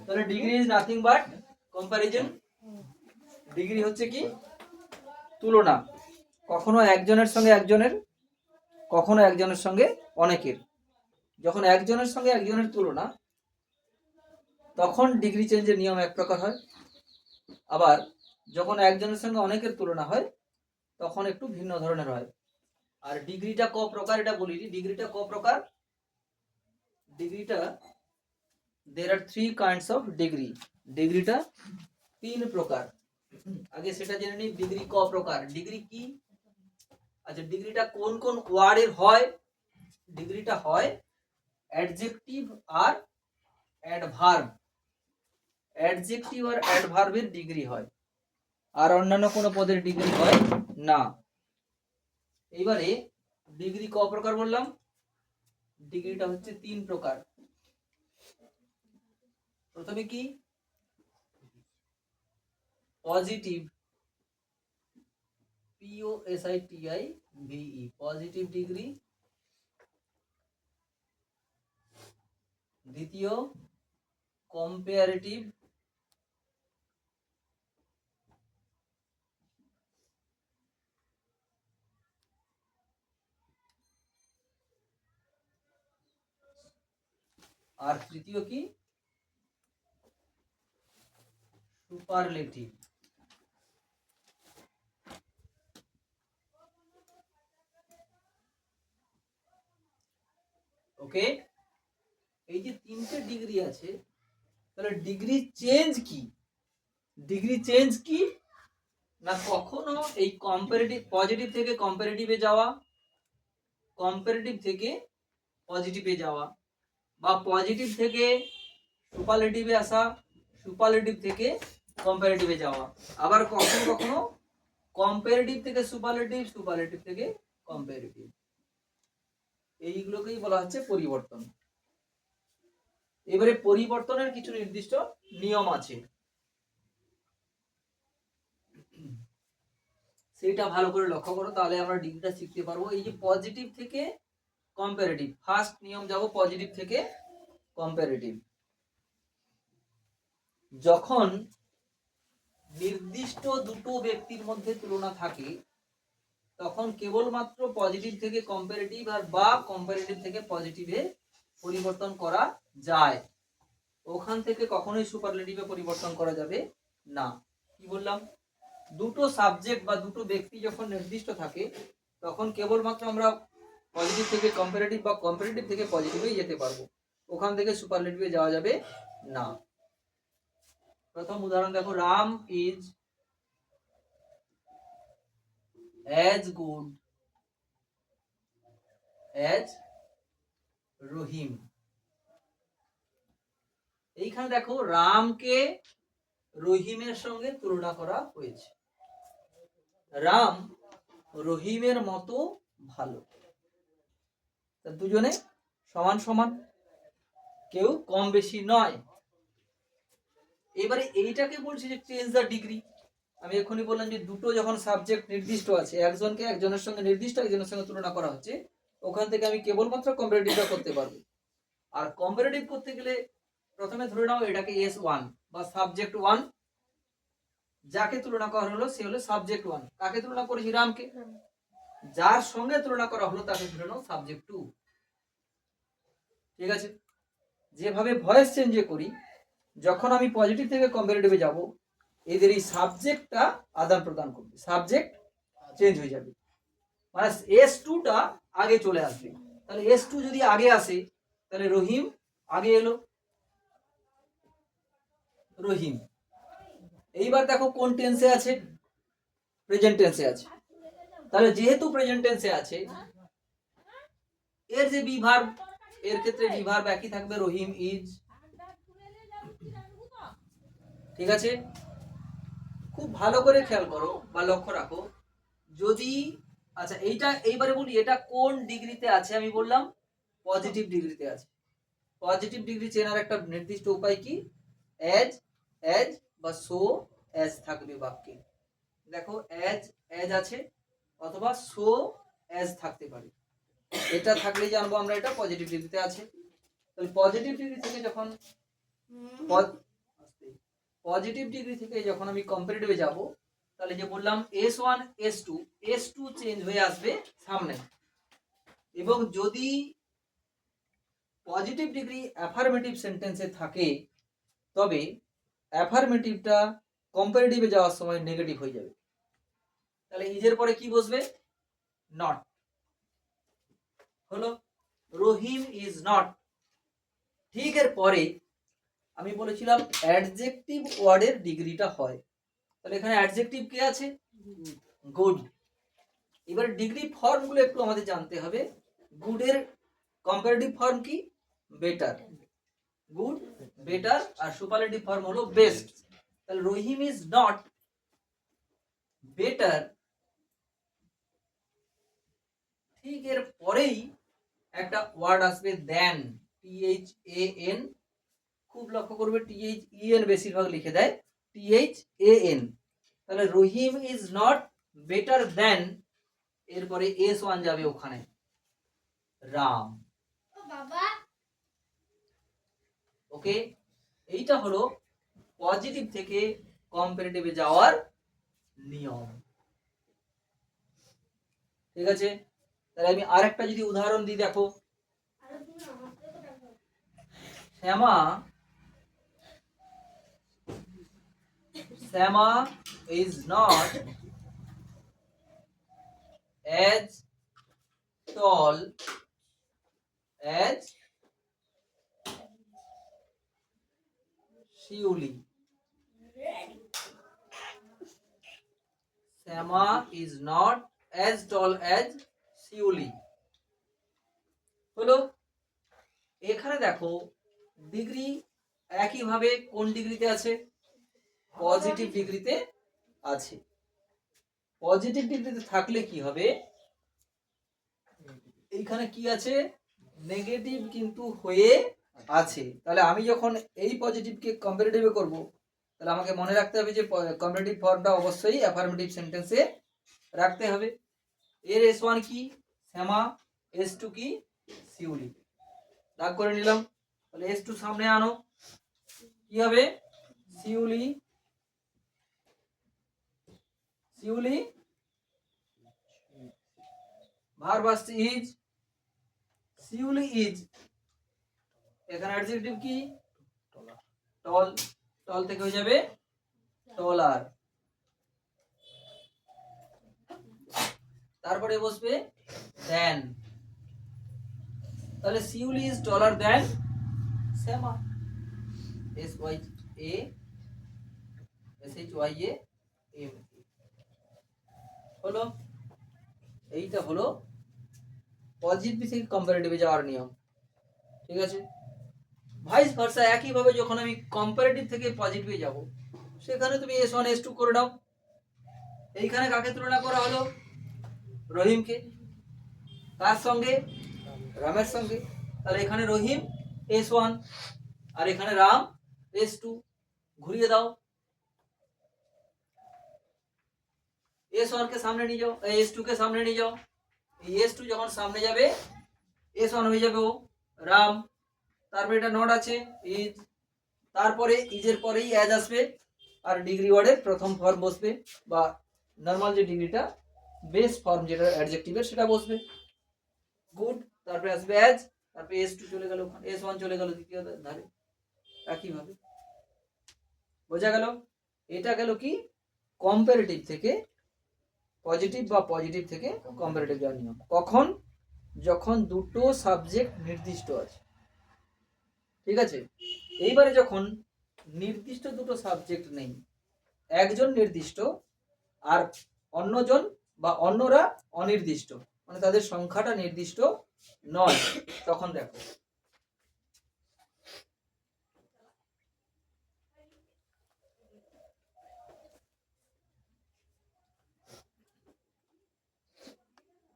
তাহলে degree is nothing but comparison. Degree হচ্ছে কি? তুলনা। কখনো একজনের সঙ্গে একজনের, কখনো একজনের সঙ্গে অনেকের। যখন একজনের সঙ্গে একজনের তুলনা, তখন ডিগ্রি চেঞ্জের নিয়ম এক প্রকার হয়। আবার যখন একজনের সঙ্গে অনেকের তুলনা হয়, তখন একটু ভিন্ন ধরনের হয়। আর ডিগ্রিটা ক প্রকার এটা বলিনি। ডিগ্রিটা ক প্রকার? ডিগ্রিটা there are 3 kinds of degree. ডিগ্রিটা 3 প্রকার। আগে সেটা জেনে নিই, ডিগ্রি ক প্রকার। ডিগ্রি কি? আচ্ছা, ডিগ্রিটা কোন কোন ওয়ার্ডের হয়? ডিগ্রিটা হয় অ্যাডজেক্টিভ আর অ্যাডভার্ব। অ্যাডজেক্টিভ আর অ্যাডভার্বের ডিগ্রি হয়, আর অন্যান্য কোনো পদের ডিগ্রি হয় না। এইবারে ডিগ্রি ক প্রকার বললাম? ডিগ্রিটা হচ্ছে 3 প্রকার। প্রথমে কি? Positive, POSITIVE, positive degree. দ্বিতীয় কম্পারেটিভ, আর তৃতীয় কি? সুপারলেটিভ। ওকে, এই যে 3টে ডিগ্রি আছে, তাহলে ডিগ্রি চেঞ্জ কি? ডিগ্রি চেঞ্জ কি না, কখনো এই কম্পারেটিভ, পজিটিভ থেকে কম্পারেটিভে যাওয়া, কম্পারেটিভ থেকে পজিটিভে যাওয়া, বা পজিটিভ থেকে সুপারলেটিভে আসা, সুপারলেটিভ থেকে কম্পারেটিভে যাওয়া। আবার কখনো কখনো কম্পারেটিভ থেকে সুপারলেটিভ, সুপারলেটিভ থেকে কম্পারেটিভ। এইগুলোকেই বলা হচ্ছে পরিবর্তন। এবারে পরিবর্তনের কিছু নির্দিষ্ট নিয়ম আছে, সেটা ভালো করে লক্ষ্য করো, তাহলে আমরা ডিগ্রিটা শিখতে পারবো। এই যে পজিটিভ থেকে কম্পারেটিভ, ফার্স্ট নিয়ম যাব পজিটিভ থেকে কম্পারেটিভ। যখন নির্দিষ্ট দুটো ব্যক্তির মধ্যে তুলনা থাকে, তখন কেবলমাত্র পজিটিভ থেকে কম্পারেটিভ আর বা কম্পারেটিভ থেকে পজিটিভে পরিবর্তন করা যায়। ওখান থেকে কখনোই সুপারলেটিভে পরিবর্তন করা যাবে না। কি বললাম? দুটো সাবজেক্ট বা দুটো ব্যক্তি যখন নির্দিষ্ট থাকে, তখন কেবলমাত্র আমরা পজিটিভ থেকে কম্পারেটিভ বা কম্পারেটিভ থেকে পজিটিভে যেতে পারবো, ওখান থেকে সুপারলেটিভে যাওয়া যাবে না। প্রথম উদাহরণ দেখো, Ram is as good as রহিম। এইখানে দেখো রামকে রহিমের সঙ্গে তুলনা করা হয়েছে। রাম রহিমের মতো ভালো, দুজনে সমান সমান, কেউ কম বেশি নয়। এবারে এইটাকে বলছি যে চেঞ্জ দ্য ডিগ্রি। আমি এখনই বললাম যে দুটো যখন সাবজেক্ট নির্দিষ্ট আছে, একজনকে একজনের সঙ্গে নির্দিষ্ট একজনের সঙ্গে তুলনা করা হচ্ছে, ওখান থেকে আমি কেবলমাত্র কম্পারেটিভটা করতে পারবো। আর কম্পারেটিভ করতে গেলে প্রথমে ধরে নাও এটাকে S1 বা সাবজেক্ট 1, যাকে তুলনা করা হলো সে হলো সাবজেক্ট 1। কাকে তুলনা করেছি? রামকে। যার সঙ্গে তুলনা করা হলো তাকে ধরে নাও সাবজেক্ট 2। ঠিক আছে? যেভাবে ভয়েস চেঞ্জে করি, যখন আমি পজিটিভ থেকে কম্পারেটিভে যাব, এদের এই সাবজেক্টটা আদান প্রদান করবে, সাবজেক্ট চেঞ্জ হয়ে যাবে, মানে S2টা আগে চলে আসবে। তাহলে S2 যদি আগে আসে, তাহলে রহিম আগে এলো, রহিম। এইবার দেখো কোন টেন্সে আছে? প্রেজেন্ট টেন্সে আছে। তাহলে যেহেতু প্রেজেন্ট টেন্সে আছে, এর যে বিভার্ব, এর ক্ষেত্রে বিভার্ব একই থাকবে, রহিম ইজ। ঠিক আছে? খুব ভালো করে খেয়াল করো বা লক্ষ্য রাখো, যদি আচ্ছা এইটা এইবারে বলি, এটা কোন ডিগ্রিতে আছে? আমি বললাম পজিটিভ ডিগ্রিতে আছে। পজিটিভ ডিগ্রি চেনার একটা নির্দিষ্ট উপায় কি? অ্যাজ, অ্যাজ বা সো অ্যাজ থাকবে বাক্যে। দেখো অ্যাজ অ্যাজ আছে অথবা সো অ্যাজ থাকতে পারে, এটা থাকলেই জানবো আমরা এটা পজিটিভ ডিগ্রিতে আছে। তাহলে পজিটিভ ডিগ্রি থেকে যখন পজিটিভ ডিগ্রি থেকে যখন আমি কম্পারেটিভে যাব, তাহলে যে বললাম S1 S2 চেঞ্জ হয়ে আসবে সামনে। এবং যদি পজিটিভ ডিগ্রি অ্যাফার্মেটিভ সেন্টেন্সে থাকে তবে অ্যাফার্মেটিভটা কম্পারেটিভে যাওয়ার সময় নেগেটিভ হয়ে যাবে। তাহলে ইজের পরে কি বসবে? নট। হলো রহিম ইজ নট। ঠিক এর পরে আমি বলেছিলাম অ্যাডজেক্টিভ ওয়ার্ডের ডিগ্রিটা হয়। তাহলে এখানে অ্যাডজেক্টিভ কি আছে? গুড। এবার ডিগ্রি ফর্মগুলো একটু আমাদের জানতে হবে। গুডের কম্পারেটিভ ফর্ম কি? বেটার। গুড, বেটার, আর সুপারলেটিভ ফর্ম হলো বেস্ট। তাহলে রহিম ইজ নট বেটার, ঠিক এর পরেই একটা ওয়ার্ড আসবে দেন, THAN। খুব লক্ষ্য করবে THEN বেশিরভাগ লিখে দেয়, THAN। তাহলে রহিম ইজ নট বেটার দেন, এরপরে S1 যাবে ওখানে, রাম। ওকে, এইটা হলো পজিটিভ থেকে কম্পারেটিভে যাওয়ার নিয়ম। ঠিক আছে, তাহলে আমি আরেকটা যদি উদাহরণ দিই, দেখো শ্যামা is not as tall as Shiuli. Shyama is not as tall as শিউলি। হলো, এখানে দেখো ডিগ্রি একইভাবে কোন ডিগ্রিতে আছে? পজিটিভ ডিগ্রিতে আছে। পজিটিভ ডিগ্রিতে থাকলে কি হবে? এইখানে কি আছে? নেগেটিভ কিন্তু হয়ে আছে। তাহলে আমি যখন এই পজিটিভকে কম্পারেটিভে করব, তাহলে আমাকে মনে রাখতে হবে যে কম্পারেটিভ ফর্মটা অবশ্যই অ্যাফার্মেটিভ সেন্টেন্সে রাখতে হবে। এর S1 কি? শ্যামা। S2 কি? শিউলি। দাগ করে নিলাম। তাহলে S2 সামনে আনো, কি হবে? শিউলি। শিউলি ভার্ব আসছে ইজ, শিউলি ইজ। এখানে অ্যাডজেক্টিভ কি? টল। টল থেকে হয়ে যাবে টলার। তারপরে বসবে দেন। তাহলে শিউলি is taller then Shyama. SYAM হলো, এইটা হলো পজিটিভ থেকে কম্পারেটিভে যাওয়ার নিয়ম। ঠিক আছে, ভাইস ভার্সা একইভাবে যখন আমি কম্পারেটিভ থেকে পজিটিভে যাব, সেখানে তুমি S1 S2 করে নাও। এইখানে কাকে তুলনা করা হলো? রহিমকে। কার সঙ্গে? রামের সঙ্গে। তাহলে এখানে রহিম S1 আর এখানে রাম S2। ঘুরিয়ে দাও, S1 কে সামনে নিয়ে যাও, S2 কে সামনে নিয়ে যাও। এই S2 যখন সামনে যাবে, S1 হয়ে যাবে ও রাম। তারপরে এটা নট আছে ইজ, তারপরে ইজের পরেই অ্যাজ আসবে, আর ডিগ্রি ওয়ার্ডের প্রথম ফর্ম বসবে, বা নরমাল যে ডিগ্রিটা বেস ফর্ম যেটা অ্যাডজেক্টিভের সেটা বসবে। গুড, তারপরে আসবে অ্যাজ, তারপরে S2 চলে গেল, S1 চলে গেল দ্বিতীয় ধারে। একইভাবে বোঝা গেল? এটা গেল কি কম্পারেটিভ থেকে পজিটিভ বা পজিটিভ থেকে কম্পারেটিভ যাওয়ার নিয়ম। কখন? যখন দুটো সাবজেক্ট নির্দিষ্ট আছে। ঠিক আছে, এইবারে যখন নির্দিষ্ট দুটো সাবজেক্ট নেই, একজন নির্দিষ্ট আর অন্যজন বা অন্যরা অনির্দিষ্ট, মানে তাদের সংখ্যাটা নির্দিষ্ট নয়, তখন দেখো